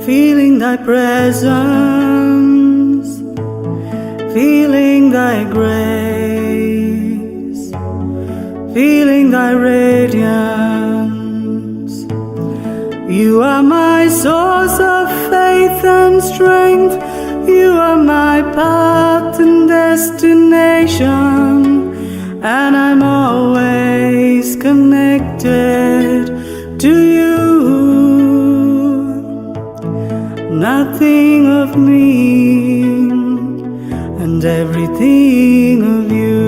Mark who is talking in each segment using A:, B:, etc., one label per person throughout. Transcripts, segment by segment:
A: feeling thy presence, feeling thy grace, feeling thy radiance. You are my source of faith and strength. You are my path and destination, and I'm always connected to you. Nothing of me and everything of you.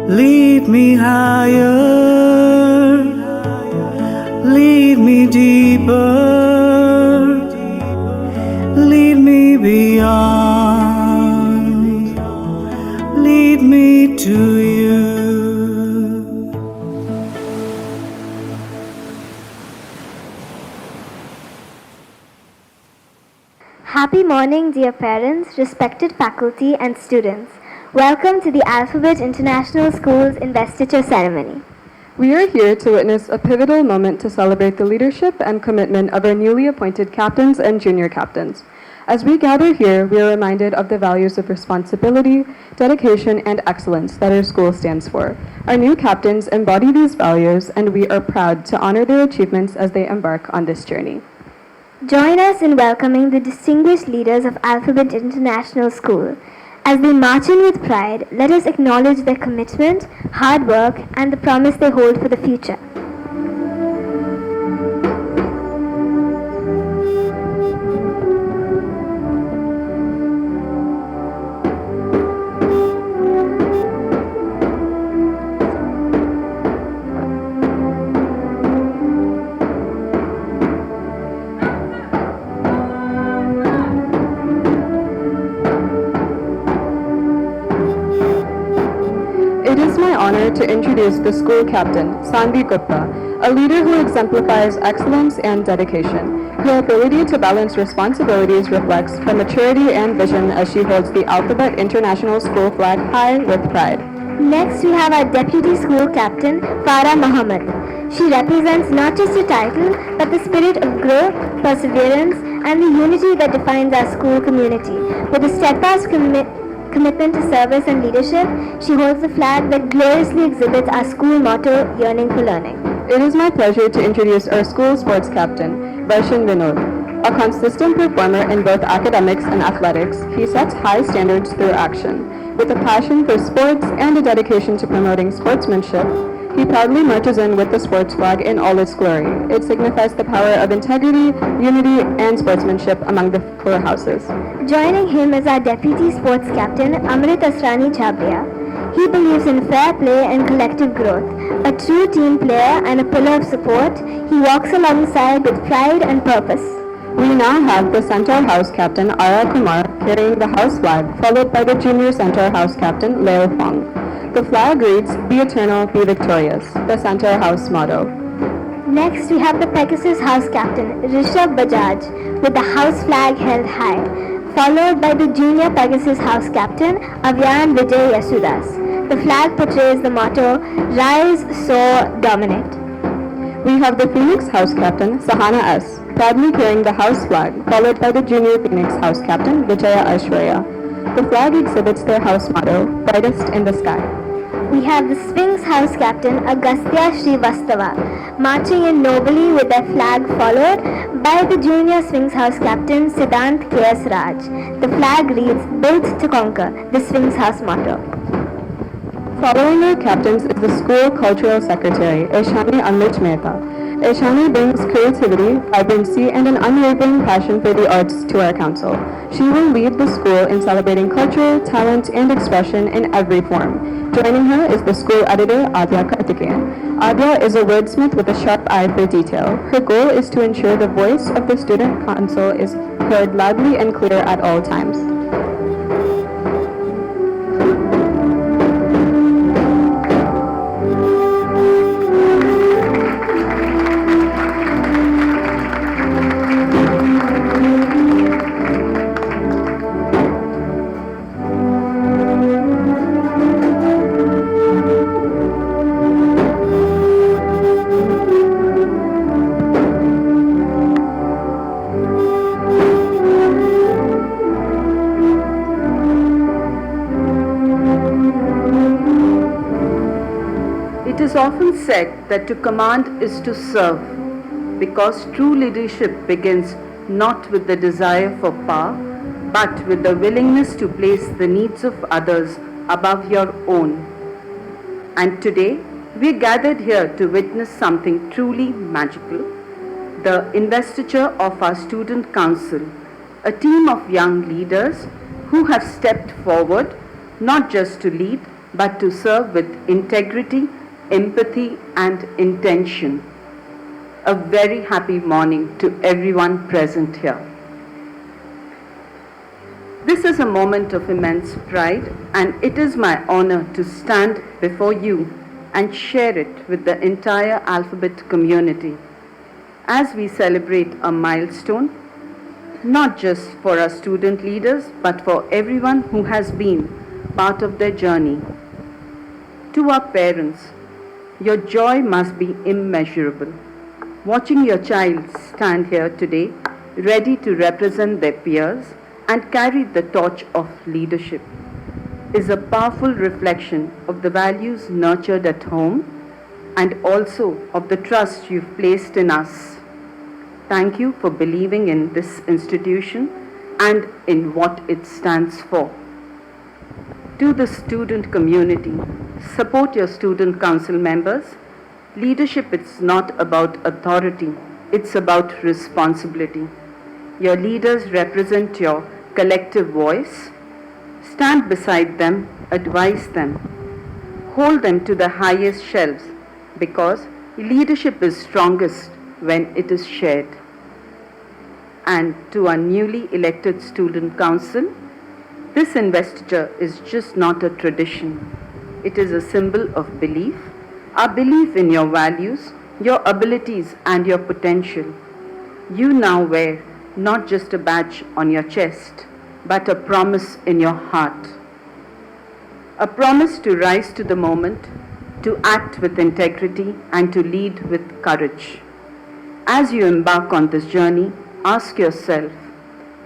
A: Lead me higher, lead me deeper, lead me beyond, lead me to you.
B: Happy morning, dear parents, respected faculty and students. Welcome to the Alphabet International School's Investiture Ceremony.
C: We are here to witness a pivotal moment to celebrate the leadership and commitment of our newly appointed captains and junior captains. As we gather here, we are reminded of the values of responsibility, dedication, and excellence that our school stands for. Our new captains embody these values, and we are proud to honor their achievements as they embark on this journey.
B: Join us in welcoming the distinguished leaders of Alphabet International School. As they march in with pride, let us acknowledge their commitment, hard work, and the promise they hold for the future.
C: It is my honor to introduce the school captain, Sanvi Gupta, a leader who exemplifies excellence and dedication. Her ability to balance responsibilities reflects her maturity and vision as she holds the Alphabet International School flag high with pride.
B: Next, we have our deputy school captain, Farah Muhammad. She represents not just a title, but the spirit of growth, perseverance, and the unity that defines our school community. With a steadfast commitment to service and leadership, she holds the flag that gloriously exhibits our school motto, Yearning for Learning.
C: It is my pleasure to introduce our school sports captain, Varshan Vinod. A consistent performer in both academics and athletics, he sets high standards through action. With a passion for sports and a dedication to promoting sportsmanship, he proudly marches in with the sports flag in all its glory. It signifies the power of integrity, unity, and sportsmanship among the core houses.
B: Joining him is our deputy sports captain, Amrit Asrani Chabria. He believes in fair play and collective growth. A true team player and a pillar of support, he walks alongside with pride and purpose.
C: We now have the Center House Captain, Ara Kumar, carrying the house flag, followed by the Junior Center House Captain, Leo Fong. The flag reads, "Be eternal, be victorious," the Center House motto.
B: Next, we have the Pegasus House Captain, Rishabh Bajaj, with the house flag held high, followed by the Junior Pegasus House Captain, Avyan Vijay Yasudas. The flag portrays the motto, "Rise, Soar, Dominate."
C: We have the Phoenix House Captain, Sahana S., proudly carrying the house flag, followed by the Junior Phoenix House Captain, Vijaya Aishwarya. The flag exhibits their house motto, "Brightest in the Sky."
B: We have the Sphinx House Captain, Agastya Srivastava, marching in nobly with their flag, followed by the Junior Sphinx House Captain, Siddhant K.S. Raj. The flag reads, "Built to Conquer," the Sphinx House motto.
C: Following our captains is the school cultural secretary, Ishani Amrit Mehta. Ishani brings creativity, vibrancy, and an unwavering passion for the arts to our council. She will lead the school in celebrating culture, talent, and expression in every form. Joining her is the school editor, Adya Karthikeyan. Adya is a wordsmith with a sharp eye for detail. Her goal is to ensure the voice of the student council is heard loudly and clear at all times.
D: It's often said that to command is to serve, because true leadership begins not with the desire for power, but with the willingness to place the needs of others above your own. And today, we are gathered here to witness something truly magical, the investiture of our student council, a team of young leaders who have stepped forward not just to lead, but to serve with integrity, empathy, and intention. A very happy morning to everyone present here. This is a moment of immense pride, and it is my honor to stand before you and share it with the entire Alphabet community as we celebrate a milestone, not just for our student leaders, but for everyone who has been part of their journey. To our parents, your joy must be immeasurable. Watching your child stand here today, ready to represent their peers and carry the torch of leadership, is a powerful reflection of the values nurtured at home and also of the trust you've placed in us. Thank you for believing in this institution and in what it stands for. To the student community, support your student council members. Leadership is not about authority, it's about responsibility. Your leaders represent your collective voice. Stand beside them, advise them, hold them to the highest shelves, because leadership is strongest when it is shared. And to our newly elected student council, this investiture is just not a tradition. It is a symbol of belief, our belief in your values, your abilities, and your potential. You now wear not just a badge on your chest, but a promise in your heart. A promise to rise to the moment, to act with integrity, and to lead with courage. As you embark on this journey, ask yourself,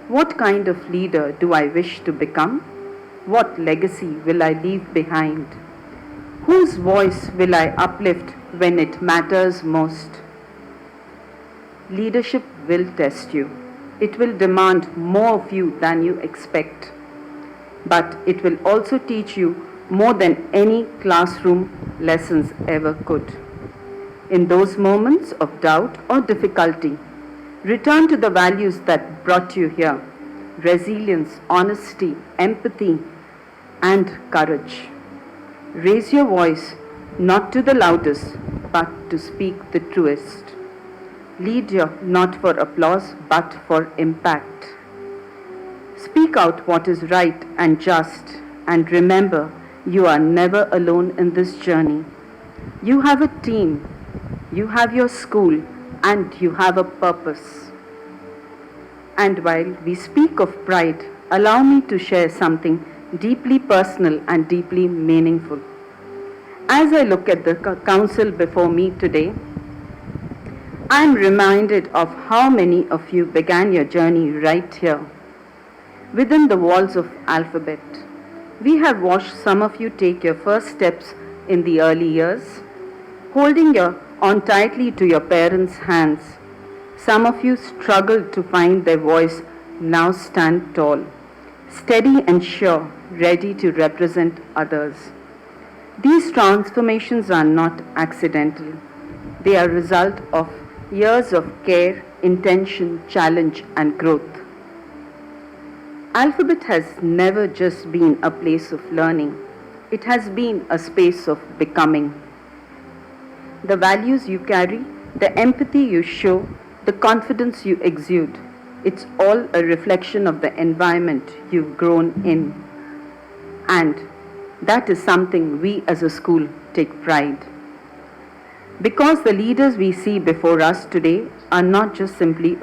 D: what kind of leader do I wish to become? What legacy will I leave behind? Whose voice will I uplift when it matters most? Leadership will test you. It will demand more of you than you expect. But it will also teach you more than any classroom lessons ever could. In those moments of doubt or difficulty, return to the values that brought you here: resilience, honesty, empathy, and courage. Raise your voice, not to the loudest, but to speak the truest. Lead not for applause, but for impact. Speak out what is right and just, and remember, you are never alone in this journey. You have a team, you have your school, and you have a purpose. And while we speak of pride, allow me to share something deeply personal and deeply meaningful. As I look at the council before me today, I am reminded of how many of you began your journey right here, within the walls of Alphabet. We have watched some of you take your first steps in the early years, holding on tightly to your parents' hands. Some of you struggled to find their voice, now stand tall, steady and sure, ready to represent others. These transformations are not accidental. They are a result of years of care, intention, challenge, and growth. Alphabet has never just been a place of learning. It has been a space of becoming. The values you carry, the empathy you show, the confidence you exude, it's all a reflection of the environment you've grown in. And that is something we as a school take pride. Because the leaders we see before us today are not just simply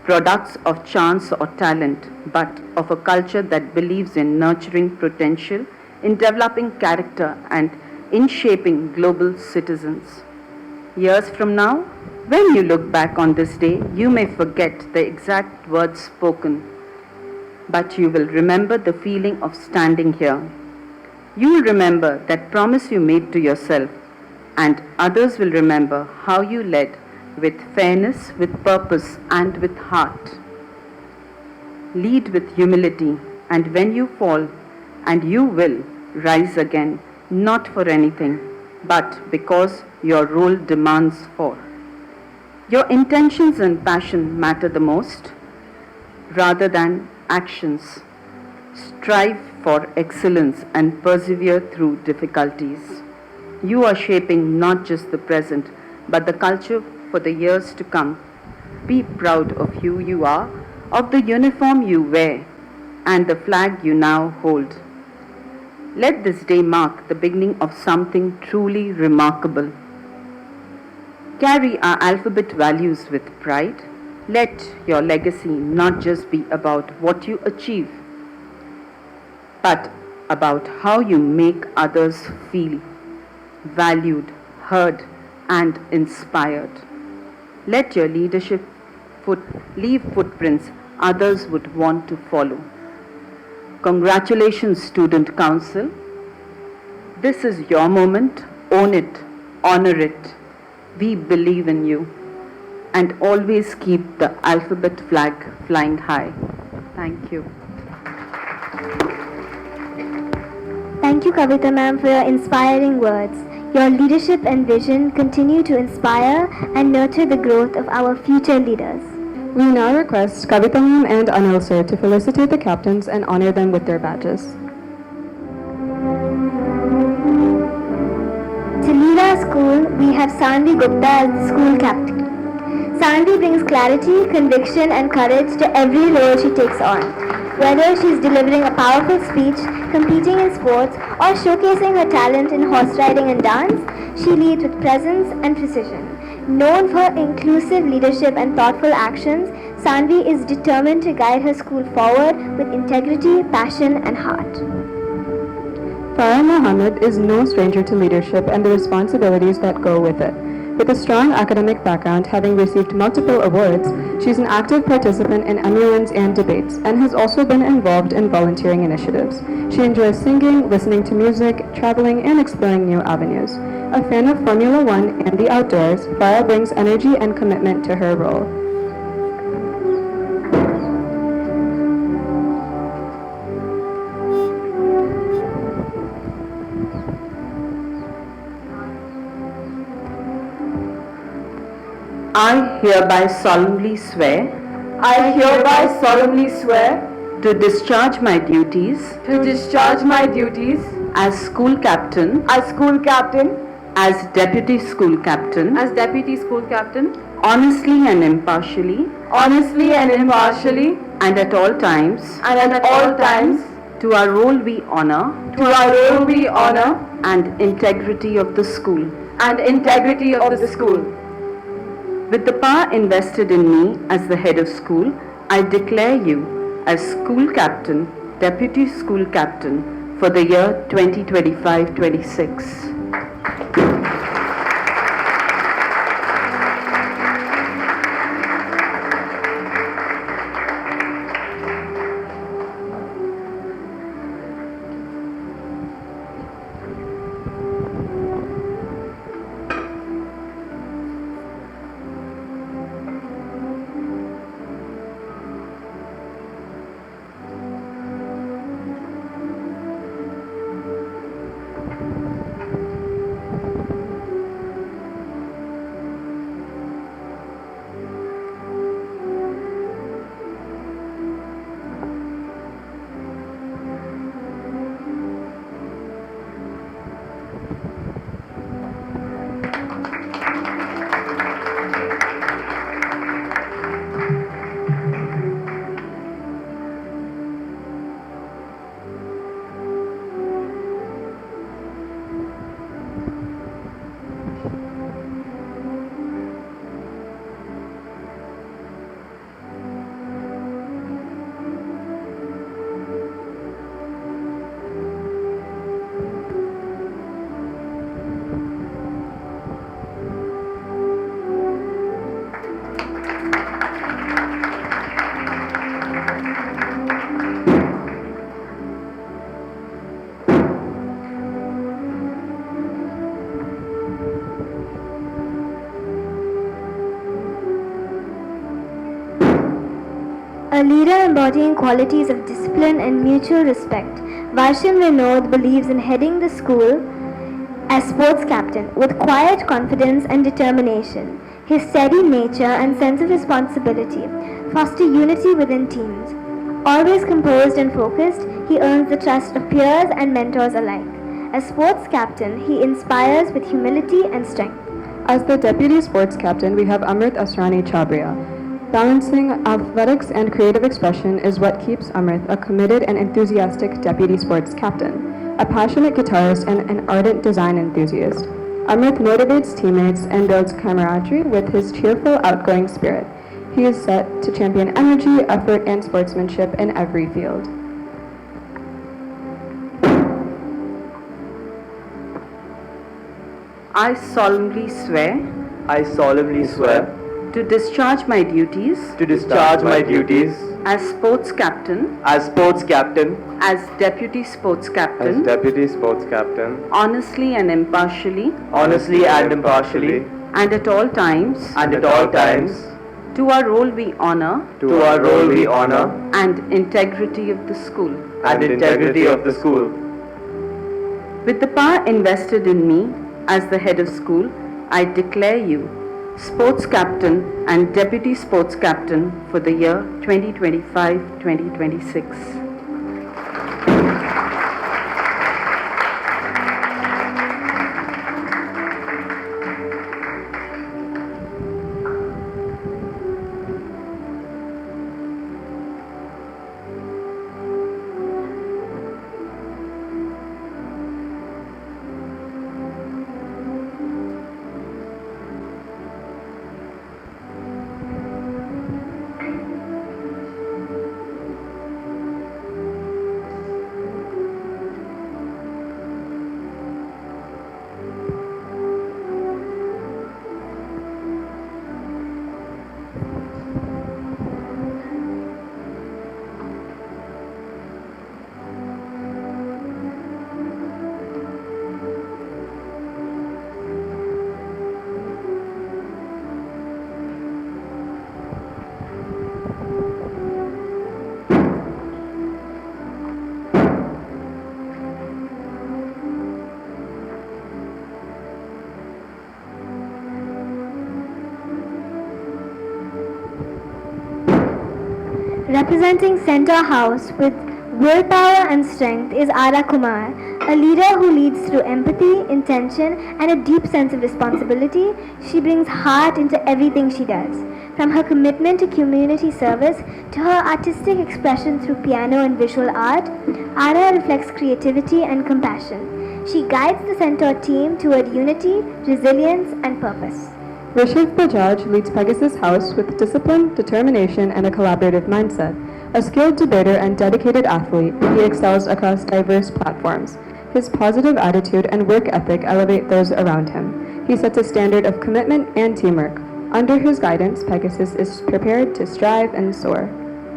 D: products of chance or talent, but of a culture that believes in nurturing potential, in developing character, and in shaping global citizens. Years from now, when you look back on this day, you may forget the exact words spoken, but you will remember the feeling of standing here. You will remember that promise you made to yourself and others will remember how you led with fairness, with purpose, and with heart. Lead with humility, and when you fall, and you will rise again, not for anything, but because your role demands for. Your intentions and passion matter the most, rather than actions. Strive for excellence and persevere through difficulties. You are shaping not just the present, but the culture for the years to come. Be proud of who you are, of the uniform you wear, and the flag you now hold. Let this day mark the beginning of something truly remarkable. Carry our alphabet values with pride. Let your legacy not just be about what you achieve, but about how you make others feel valued, heard, and inspired. Let your leadership leave footprints others would want to follow. Congratulations, Student Council. This is your moment. Own it, honor it. We believe in you. And always keep the alphabet flag flying high. Thank you.
B: Thank you, Kavita ma'am, for your inspiring words. Your leadership and vision continue to inspire and nurture the growth of our future leaders.
C: We now request Kavita ma'am and Anil sir to felicitate the captains and honor them with their badges.
B: To lead our school, we have Sanvi Gupta as the school captain. Sanvi brings clarity, conviction, and courage to every role she takes on. Whether she's delivering a powerful speech, competing in sports, or showcasing her talent in horse riding and dance, she leads with presence and precision. Known for inclusive leadership and thoughtful actions, Sanvi is determined to guide her school forward with integrity, passion, and heart.
C: Farah Mohammed is no stranger to leadership and the responsibilities that go with it. With a strong academic background, having received multiple awards, she's an active participant in emulans and debates, and has also been involved in volunteering initiatives. She enjoys singing, listening to music, traveling, and exploring new avenues. A fan of Formula One and the outdoors, Farah brings energy and commitment to her role.
D: I hereby solemnly swear to discharge my duties as school captain, as deputy school captain, honestly and impartially, and at all times, to our role we honor, and integrity of the school. With the power invested in me as the head of school, I declare you as school captain, deputy school captain for the year 2025-26.
B: A leader embodying qualities of discipline and mutual respect, Varsham Vinod believes in heading the school as sports captain with quiet confidence and determination. His steady nature and sense of responsibility foster unity within teams. Always composed and focused, he earns the trust of peers and mentors alike. As sports captain, he inspires with humility and strength.
C: As the Deputy Sports Captain, we have Amrit Asrani Chabria. Balancing athletics and creative expression is what keeps Amrit a committed and enthusiastic Deputy Sports Captain, a passionate guitarist and an ardent design enthusiast. Amrit motivates teammates and builds camaraderie with his cheerful, outgoing spirit. He is set to champion energy, effort, and sportsmanship in every field.
D: I solemnly swear
E: I solemnly swear
D: to discharge my duties
E: to discharge my duties
D: as sports captain,
E: as sports captain,
D: as deputy sports captain,
E: deputy sports captain,
D: honestly and impartially,
E: honestly and impartially,
D: and at all times, to our role we honor
E: to our role we honor
D: and integrity of the school.
E: and integrity of the school.
D: With the power invested in me as the head of school, I declare you sports captain and deputy sports captain for the year 2025-2026.
B: Representing Center House with willpower and strength is Ara Kumar, a leader who leads through empathy, intention, and a deep sense of responsibility. She brings heart into everything she does. From her commitment to community service to her artistic expression through piano and visual art, Ara reflects creativity and compassion. She guides the Center team toward unity, resilience, and purpose.
C: Rishiv Bajaj leads Pegasus House with discipline, determination, and a collaborative mindset. A skilled debater and dedicated athlete, he excels across diverse platforms. His positive attitude and work ethic elevate those around him. He sets a standard of commitment and teamwork. Under his guidance, Pegasus is prepared to strive and soar.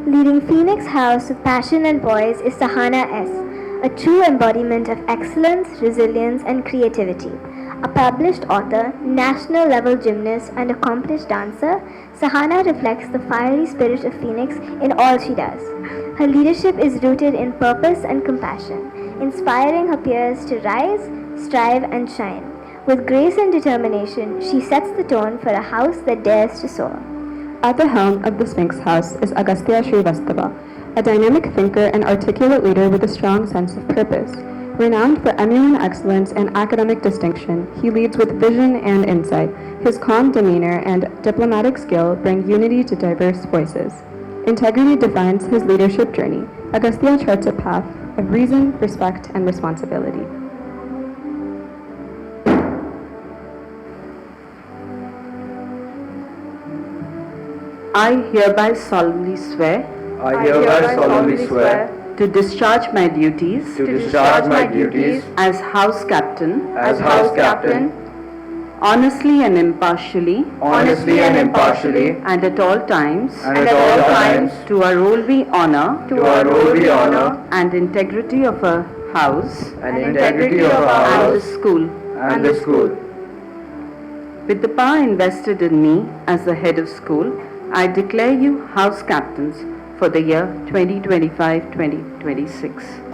B: Leading Phoenix House with passion and poise is Sahana S., a true embodiment of excellence, resilience, and creativity. A published author, national-level gymnast, and accomplished dancer, Sahana reflects the fiery spirit of Phoenix in all she does. Her leadership is rooted in purpose and compassion, inspiring her peers to rise, strive, and shine. With grace and determination, she sets the tone for a house that dares to soar.
C: At the helm of the Sphinx House is Agastya Srivastava, a dynamic thinker and articulate leader with a strong sense of purpose. Renowned for eminent excellence and academic distinction, he leads with vision and insight. His calm demeanor and diplomatic skill bring unity to diverse voices. Integrity defines his leadership journey. Agastya charts a path of reason, respect, and responsibility.
D: I hereby solemnly swear to discharge my duties as house captain honestly and impartially and at all times to our role we honor and integrity of our house and the school. With the power invested in me as the head of school, I declare you house captains for the year 2025-2026.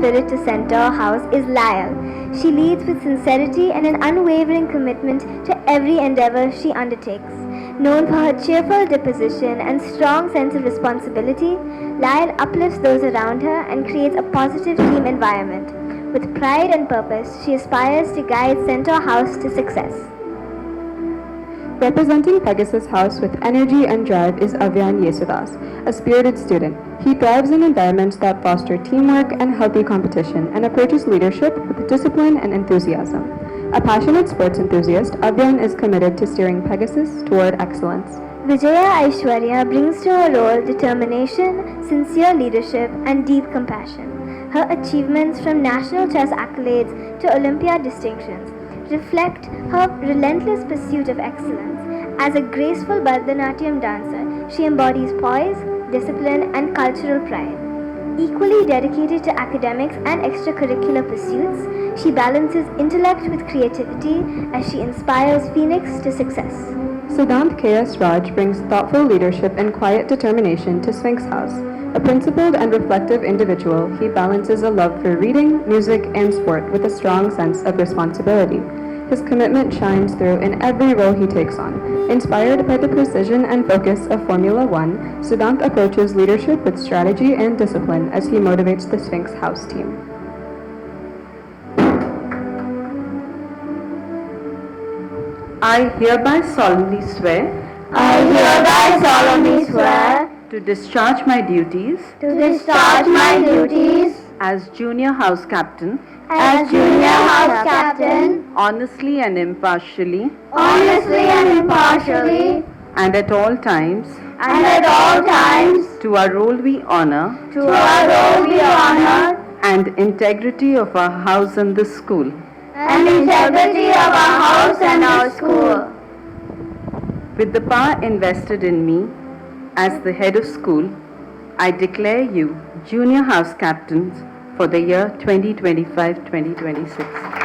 B: Spirit to center house is Lyle. She leads with sincerity and an unwavering commitment to every endeavor she undertakes. Known for her cheerful disposition and strong sense of responsibility, Lyle uplifts those around her and creates a positive team environment. With pride and purpose, she aspires to guide Center House to success.
C: Representing Pegasus House with energy and drive is Avyan Yesudas, a spirited student. He thrives in environments that foster teamwork and healthy competition and approaches leadership with discipline and enthusiasm. A passionate sports enthusiast, Avyan is committed to steering Pegasus toward excellence.
B: Vijaya Aishwarya brings to her role determination, sincere leadership, and deep compassion. Her achievements from national chess accolades to Olympiad distinctions reflect her relentless pursuit of excellence. As a graceful Bharatanatyam dancer, she embodies poise, discipline, and cultural pride. Equally dedicated to academics and extracurricular pursuits, she balances intellect with creativity as she inspires Phoenix to success.
C: Siddhant K.S. Raj brings thoughtful leadership and quiet determination to Sphinx House. A principled and reflective individual, he balances a love for reading, music, and sport with a strong sense of responsibility. His commitment shines through in every role he takes on. Inspired by the precision and focus of Formula One, Siddhant approaches leadership with strategy and discipline as he motivates the Sphinx House team.
D: I hereby solemnly swear to discharge my duties as Junior House Captain honestly and impartially and at all times to our role we honor and integrity of our house and the school. With the power invested in me as the head of school, I declare you Junior House Captains for the year 2025-2026.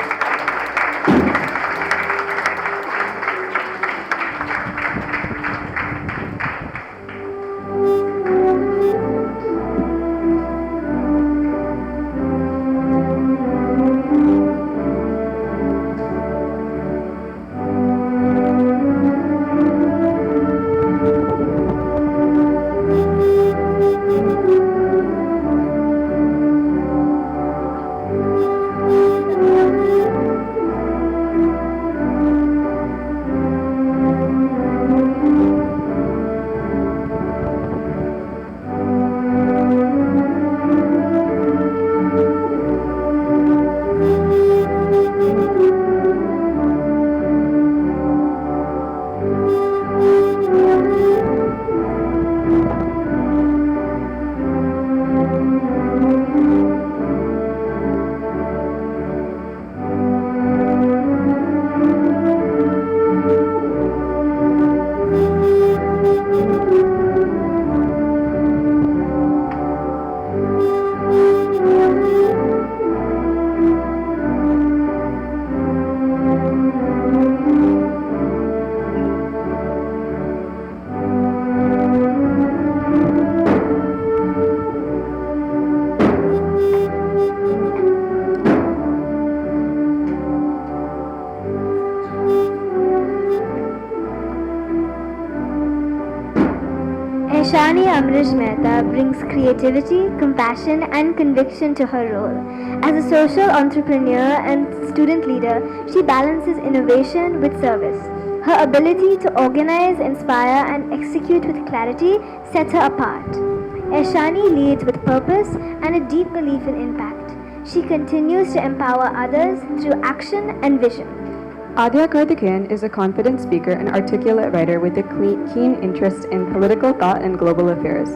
B: Ishani Amrish Mehta brings creativity, compassion, and conviction to her role. As a social entrepreneur and student leader, she balances innovation with service. Her ability to organize, inspire, and execute with clarity sets her apart. Ishani leads with purpose and a deep belief in impact. She continues to empower others through action and vision.
C: Adya Karthikeyan is a confident speaker and articulate writer with a keen interest in political thought and global affairs.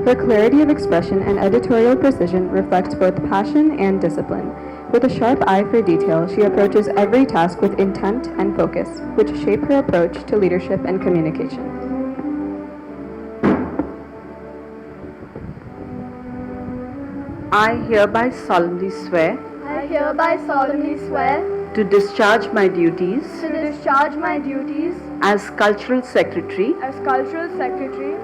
C: Her clarity of expression and editorial precision reflects both passion and discipline. With a sharp eye for detail, she approaches every task with intent and focus, which shape her approach to leadership and communication.
D: I hereby solemnly swear
F: I hereby solemnly swear
D: to discharge my duties
F: to discharge my duties
D: as Cultural Secretary
F: as Cultural Secretary,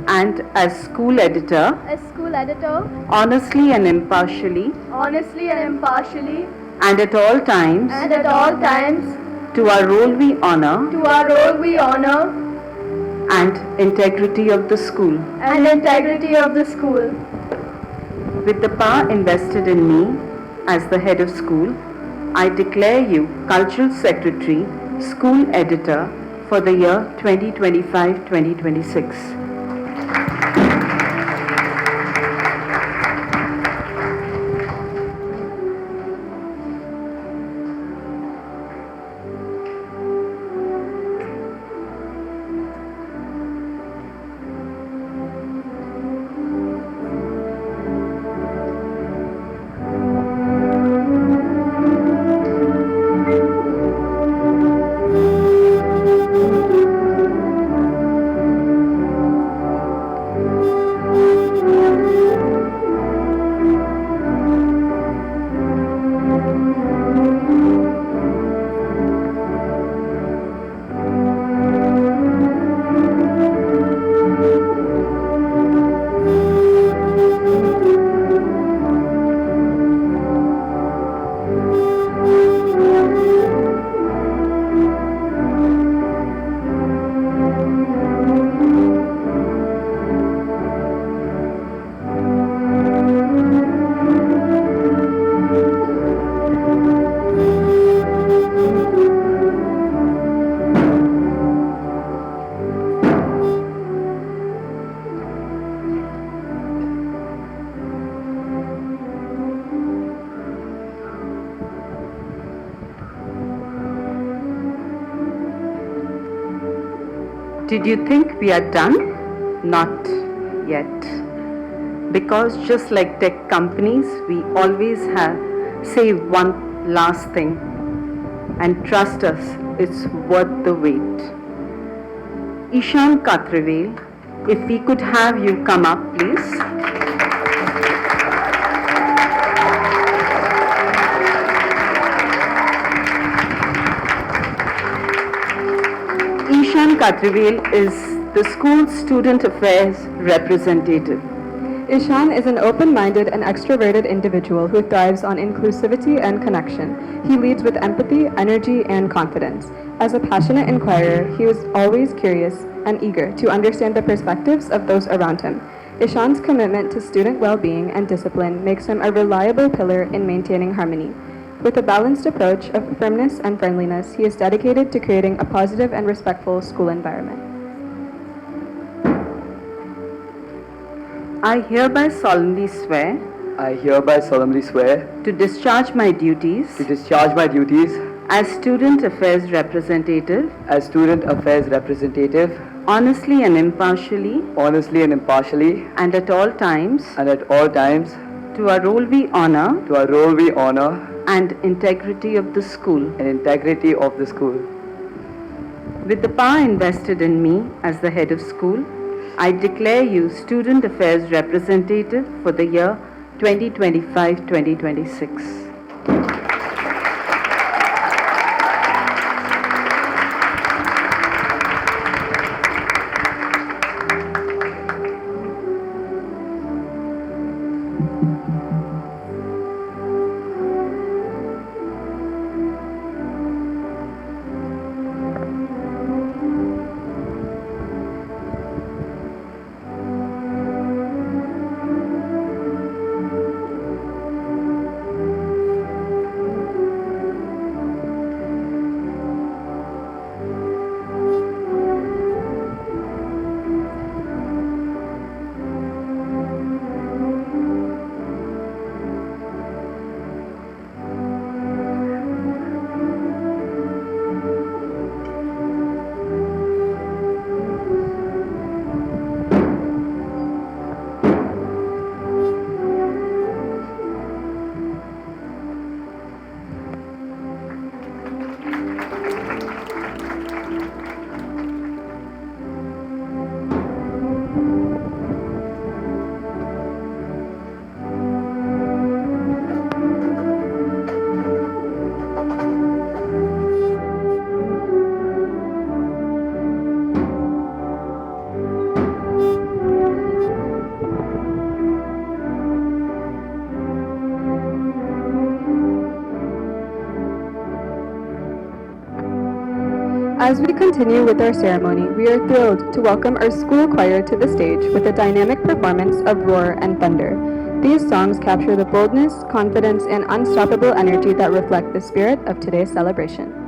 D: and as School Editor
F: as School Editor,
D: honestly and impartially
F: honestly and impartially,
D: and at all times
F: and at all times,
D: to our role we honor
F: to our role we honor
D: and integrity of the school.
F: and integrity of the school.
D: With the power invested in me as the head of school, I declare you Cultural Secretary, School Editor for the year 2025-2026. Did you think we are done? Not yet. Because just like tech companies, we always say one last thing. And trust us, it's worth the wait. Ishan Katravel, if we could have you come up, please. Ishan Katravel is the school student affairs representative.
C: Ishan is an open-minded and extroverted individual who thrives on inclusivity and connection. He leads with empathy, energy, and confidence. As a passionate inquirer, he was always curious and eager to understand the perspectives of those around him. Ishan's commitment to student well-being and discipline makes him a reliable pillar in maintaining harmony. With a balanced approach of firmness and friendliness, he is dedicated to creating a positive and respectful school environment.
D: I hereby solemnly swear
E: I hereby solemnly swear
D: to discharge my duties
E: to discharge my duties
D: as student affairs representative
E: as student affairs representative
D: honestly and impartially
E: honestly and impartially
D: and at all times
E: and at all times
D: to our role we honor
E: to our role we honor
D: and integrity of the school.
E: and integrity of the school.
D: With the power invested in me as the head of school, I declare you Student Affairs Representative for the year 2025-2026.
C: As we continue with our ceremony, we are thrilled to welcome our school choir to the stage with a dynamic performance of Roar and Thunder. These songs capture the boldness, confidence, and unstoppable energy that reflect the spirit of today's celebration.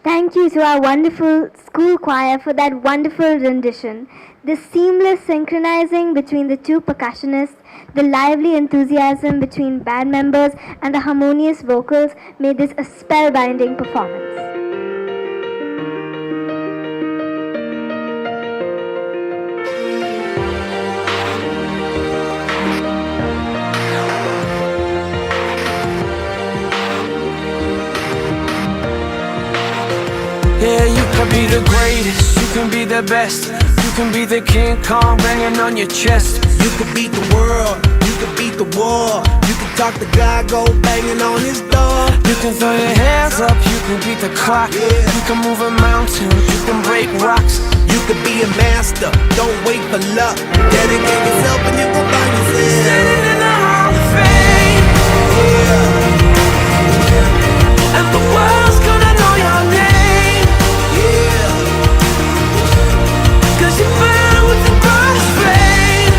B: Thank you to our wonderful school choir for that wonderful rendition. The seamless synchronizing between the two percussionists, the lively enthusiasm between band members, and the harmonious vocals made this a spellbinding performance.
G: Yeah, you can be the greatest, you can be the best, you can be the King Kong banging on your chest.
H: You could beat the world, you could beat the war. You can talk to God, go banging on his door.
G: You can throw your hands up, you can beat the clock. You can move a mountain, you can break rocks.
H: You could be a master, don't wait for luck. Dedicate yourself and you gon' find yourself.
G: Standing in the Hall of Fame, and the world's gonna know your name. Cause you burn with the brightest flame,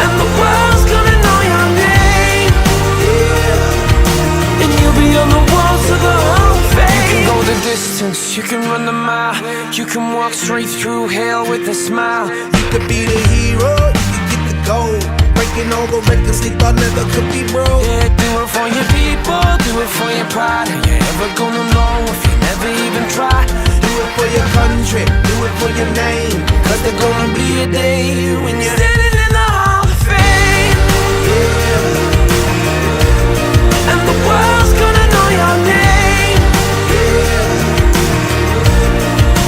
G: and the world's gonna know distance, you can run the mile. You can walk straight through hell with a smile.
H: You could be the hero, you could get the gold. Breaking all the records they thought never could be broke.
G: Yeah, do it for your people, do it for your pride. Are you ever gonna know if you never even try?
H: Do it for your country, do it for your name.
G: Cause there's gonna be a day when you're standing in the Hall of Fame. And the world's gonna know your name.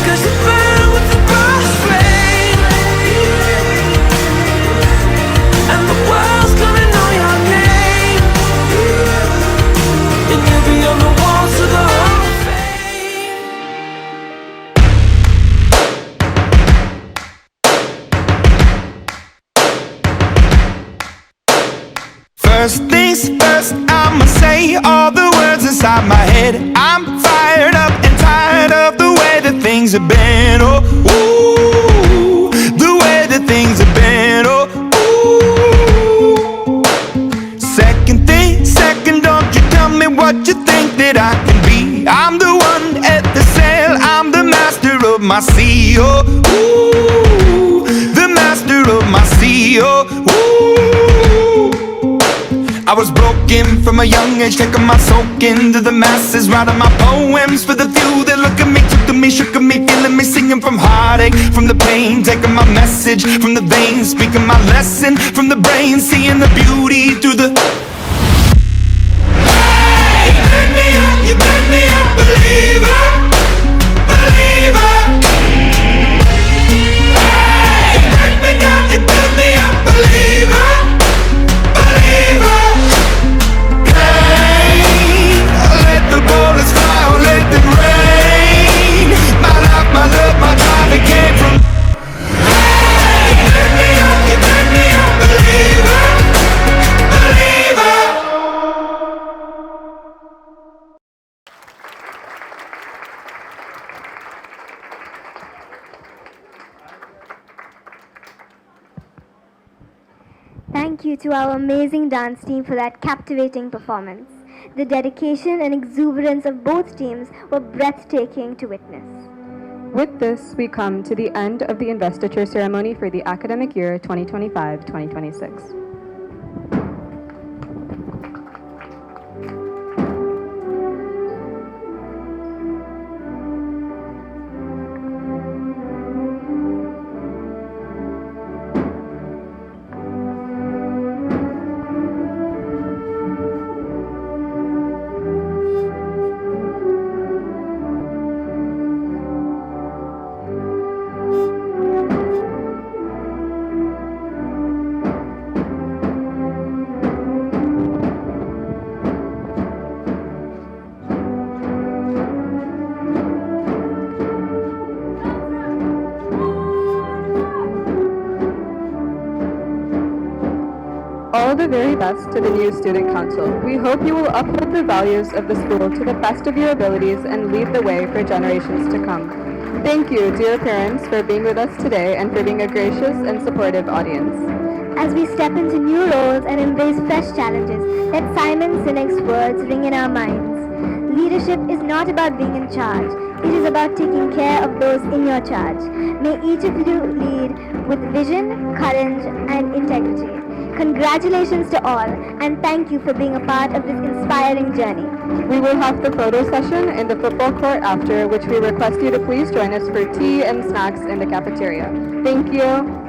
G: Cause you burn with the burst flame. And the world's gonna know your name. And you'll be on the walls of the Hall of Fame.
I: First things first, I'ma say all the words inside my head. I'm fired up and tired of the way that things have been. Oh, ooh, the way that things have been. Oh, ooh. Second thing, second, don't you tell me what you think that I can be. I'm the one at the sail, I'm the master of my sea. Oh, ooh, the master of my sea. Oh, ooh. I was broken from a young age, taking my soak into the masses, writing my poems for the few that look at me, took to me, shook at me, feeling me, singing from heartache, from the pain, taking my message from the veins, speaking my lesson from the brain, seeing the beauty through the. Hey, you turn me up, believer, believer. Hey, you turn me up, believer, believer. The bullets fly or let them rain. My life, my love, my drive, it came from. Hey, you turn me up, believer, believer.
B: Thank you to our amazing dance team for that captivating performance. The dedication and exuberance of both teams were breathtaking to witness.
C: With this, we come to the end of the Investiture Ceremony for the academic year 2025-2026. All the very best to the new Student Council. We hope you will uphold the values of the school to the best of your abilities and lead the way for generations to come. Thank you, dear parents, for being with us today and for being a gracious and supportive audience.
B: As we step into new roles and embrace fresh challenges, let Simon Sinek's words ring in our minds. Leadership is not about being in charge. It is about taking care of those in your charge. May each of you lead with vision, courage, and integrity. Congratulations to all, and thank you for being a part of this inspiring journey.
C: We will have the photo session in the football court after, which we request you to please join us for tea and snacks in the cafeteria. Thank you.